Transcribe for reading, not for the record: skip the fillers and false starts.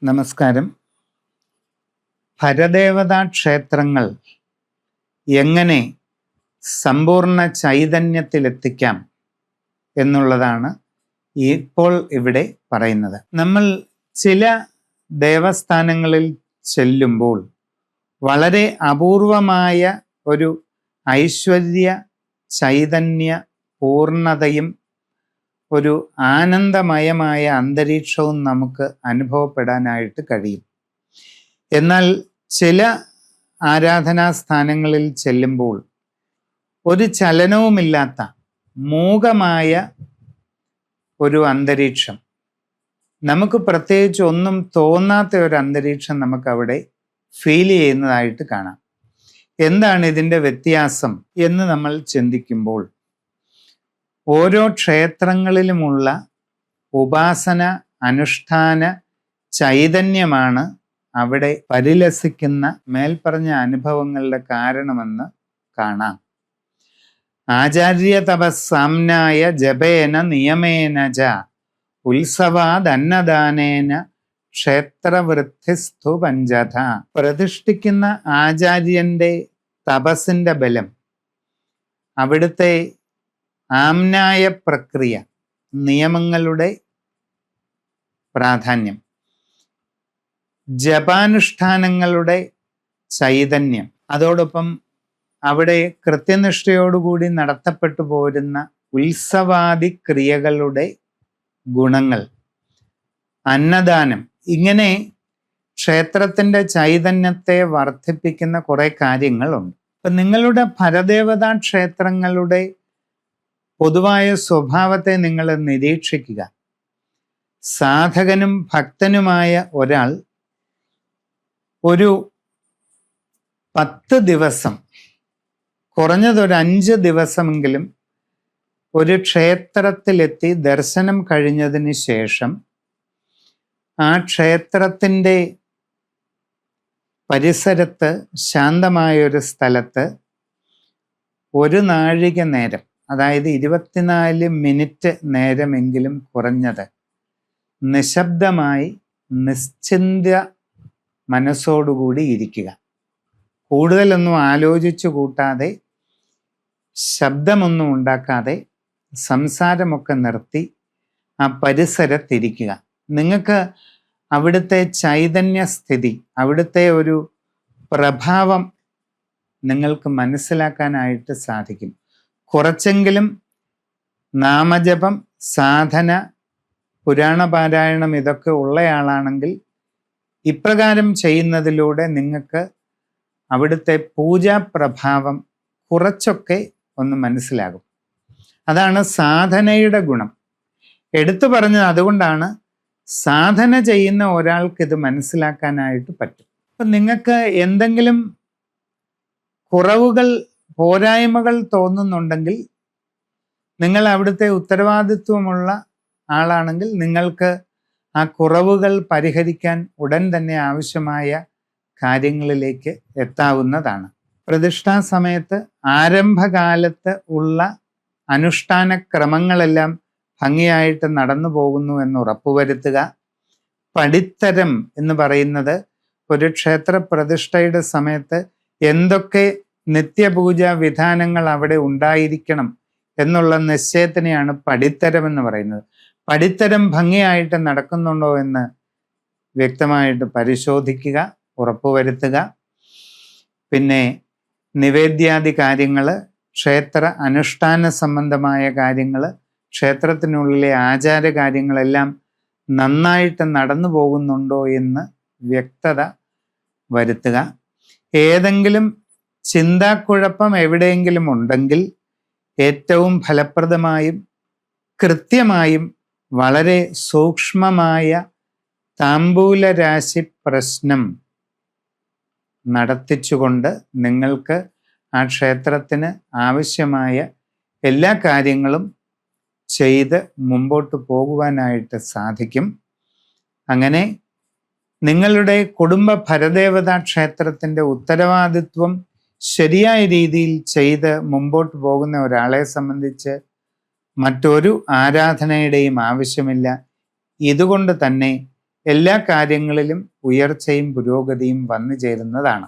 നമസ്കാരം. പരദേവതാ ക്ഷേത്രങ്ങൾ എങ്ങനെ സമ്പൂർണ്ണ ചൈതന്യത്തിലെത്തിക്കാം എന്നുള്ളതാണ് ഇപ്പോൾ ഇവിടെ പറയുന്നത്. നമ്മൾ ചില ദേവസ്ഥാനങ്ങളിൽ ചെല്ലുമ്പോൾ വളരെ അപൂർവമായ ഒരു ഐശ്വര്യ ചൈതന്യ പൂർണ്ണതയും ഒരു ആനന്ദമയമായ അന്തരീക്ഷവും നമുക്ക് അനുഭവപ്പെടാനായിട്ട് കഴിയും. എന്നാൽ ചില ആരാധനാസ്ഥാനങ്ങളിൽ ചെല്ലുമ്പോൾ ഒരു ചലനവുമില്ലാത്ത മൂകമായ ഒരു അന്തരീക്ഷം, നമുക്ക് പ്രത്യേകിച്ച് ഒന്നും തോന്നാത്ത ഒരു അന്തരീക്ഷം നമുക്കവിടെ ഫീൽ ചെയ്യുന്നതായിട്ട് കാണാം. എന്താണ് ഇതിൻ്റെ വ്യത്യാസം എന്ന് നമ്മൾ ചിന്തിക്കുമ്പോൾ, ഓരോ ക്ഷേത്രങ്ങളിലുമുള്ള ഉപാസന അനുഷ്ഠാന ചൈതന്യമാണ് അവിടെ പരിലസിക്കുന്ന മേൽപ്പറഞ്ഞ അനുഭവങ്ങളുടെ കാരണമെന്ന് കാണാം. ആചാര്യ തപസ്സാംനായ ജപേന നിയമേന ച ഉത്സവാദന്നദാനേന ക്ഷേത്രവൃദ്ധിസ്തു പഞ്ചധ. പ്രതിഷ്ഠിക്കുന്ന ആചാര്യന്റെ തപസ്സിന്റെ ബലം, അവിടുത്തെ ആംനായ പ്രക്രിയ, നിയമങ്ങളുടെ പ്രാധാന്യം, ജപാനുഷ്ഠാനങ്ങളുടെ ചൈതന്യം, അതോടൊപ്പം അവിടെ കൃത്യനിഷ്ഠയോടുകൂടി നടത്തപ്പെട്ടു പോരുന്ന ഉത്സവാദി ക്രിയകളുടെ ഗുണങ്ങൾ, അന്നദാനം, ഇങ്ങനെ ക്ഷേത്രത്തിൻ്റെ ചൈതന്യത്തെ വർദ്ധിപ്പിക്കുന്ന കുറേ കാര്യങ്ങളുണ്ട്. അപ്പം നിങ്ങളുടെ പരദേവതാ ക്ഷേത്രങ്ങളുടെ പൊതുവായ സ്വഭാവത്തെ നിങ്ങൾ നിരീക്ഷിക്കുക. സാധകനും ഭക്തനുമായ ഒരാൾ ഒരു 10 ദിവസം, കുറഞ്ഞതൊരു 5 ദിവസമെങ്കിലും ഒരു ക്ഷേത്രത്തിലെത്തി ദർശനം കഴിഞ്ഞതിന് ശേഷം ആ ക്ഷേത്രത്തിൻ്റെ പരിസരത്ത് ശാന്തമായൊരു സ്ഥലത്ത് ഒരു നാഴിക നേരം, അതായത് 24 മിനിറ്റ് നേരമെങ്കിലും കുറഞ്ഞത് നിശബ്ദമായി നിശ്ചിന്ത മനസ്സോടുകൂടി ഇരിക്കുക. കൂടുതലൊന്നും ആലോചിച്ചു കൂട്ടാതെ, ശബ്ദമൊന്നും ഉണ്ടാക്കാതെ, സംസാരമൊക്കെ നിർത്തി ആ പരിസരത്തിരിക്കുക. നിങ്ങൾക്ക് അവിടുത്തെ ചൈതന്യസ്ഥിതി, അവിടുത്തെ ഒരു പ്രഭാവം നിങ്ങൾക്ക് മനസ്സിലാക്കാനായിട്ട് സാധിക്കും. കുറച്ചെങ്കിലും നാമജപം, സാധന, പുരാണപാരായണം ഇതൊക്കെ ഉള്ളയാളാണെങ്കിൽ ഇപ്രകാരം ചെയ്യുന്നതിലൂടെ നിങ്ങൾക്ക് അവിടുത്തെ പൂജാപ്രഭാവം കുറച്ചൊക്കെ ഒന്ന് മനസ്സിലാകും. അതാണ് സാധനയുടെ ഗുണം. എടുത്തു പറഞ്ഞത് അതുകൊണ്ടാണ്. സാധന ചെയ്യുന്ന ഒരാൾക്ക് ഇത് മനസ്സിലാക്കാനായിട്ട് പറ്റും. അപ്പം നിങ്ങൾക്ക് എന്തെങ്കിലും കുറവുകൾ, പോരായ്മകൾ തോന്നുന്നുണ്ടെങ്കിൽ, നിങ്ങൾ അവിടുത്തെ ഉത്തരവാദിത്വമുള്ള ആളാണെങ്കിൽ നിങ്ങൾക്ക് ആ കുറവുകൾ പരിഹരിക്കാൻ ഉടൻ തന്നെ ആവശ്യമായ കാര്യങ്ങളിലേക്ക് എത്താവുന്നതാണ്. പ്രതിഷ്ഠാ സമയത്ത് ആരംഭകാലത്ത് ഉള്ള അനുഷ്ഠാന ക്രമങ്ങളെല്ലാം ഭംഗിയായിട്ട് നടന്നു പോകുന്നു എന്ന് ഉറപ്പുവരുത്തുക. പടിത്തരം എന്ന് പറയുന്നത് ഒരു ക്ഷേത്ര പ്രതിഷ്ഠയുടെ സമയത്ത് എന്തൊക്കെ നിത്യപൂജാ വിധാനങ്ങൾ അവിടെ ഉണ്ടായിരിക്കണം എന്നുള്ള നിശ്ചയത്തിനെയാണ് പടിത്തരം എന്ന് പറയുന്നത്. പടിത്തരം ഭംഗിയായിട്ട് നടക്കുന്നുണ്ടോ എന്ന് വ്യക്തമായിട്ട് പരിശോധിക്കുക, ഉറപ്പുവരുത്തുക. പിന്നെ നിവേദ്യാദി കാര്യങ്ങൾ, ക്ഷേത്ര അനുഷ്ഠാന സംബന്ധമായ കാര്യങ്ങൾ, ക്ഷേത്രത്തിനുള്ളിലെ ആചാര കാര്യങ്ങളെല്ലാം നന്നായിട്ട് നടന്നു പോകുന്നുണ്ടോ എന്ന് വ്യക്തത വരുത്തുക. ഏതെങ്കിലും ചിന്താക്കുഴപ്പം എവിടെയെങ്കിലും ഉണ്ടെങ്കിൽ ഏറ്റവും ഫലപ്രദമായും കൃത്യമായും വളരെ സൂക്ഷ്മമായ താമ്പൂലരാശി പ്രശ്നം നടത്തിച്ചുകൊണ്ട് നിങ്ങൾക്ക് ആ ക്ഷേത്രത്തിന് ആവശ്യമായ എല്ലാ കാര്യങ്ങളും ചെയ്ത് മുമ്പോട്ട് പോകുവാനായിട്ട് സാധിക്കും. അങ്ങനെ നിങ്ങളുടെ കുടുംബ പരദേവതാ ക്ഷേത്രത്തിൻ്റെ ഉത്തരവാദിത്വം ശരിയായ രീതിയിൽ ചെയ്ത് മുമ്പോട്ട് പോകുന്ന ഒരാളെ സംബന്ധിച്ച് മറ്റൊരു ആരാധനയുടെയും ആവശ്യമില്ല. ഇതുകൊണ്ട് തന്നെ എല്ലാ കാര്യങ്ങളിലും ഉയർച്ചയും പുരോഗതിയും വന്നു ചേരുന്നതാണ്.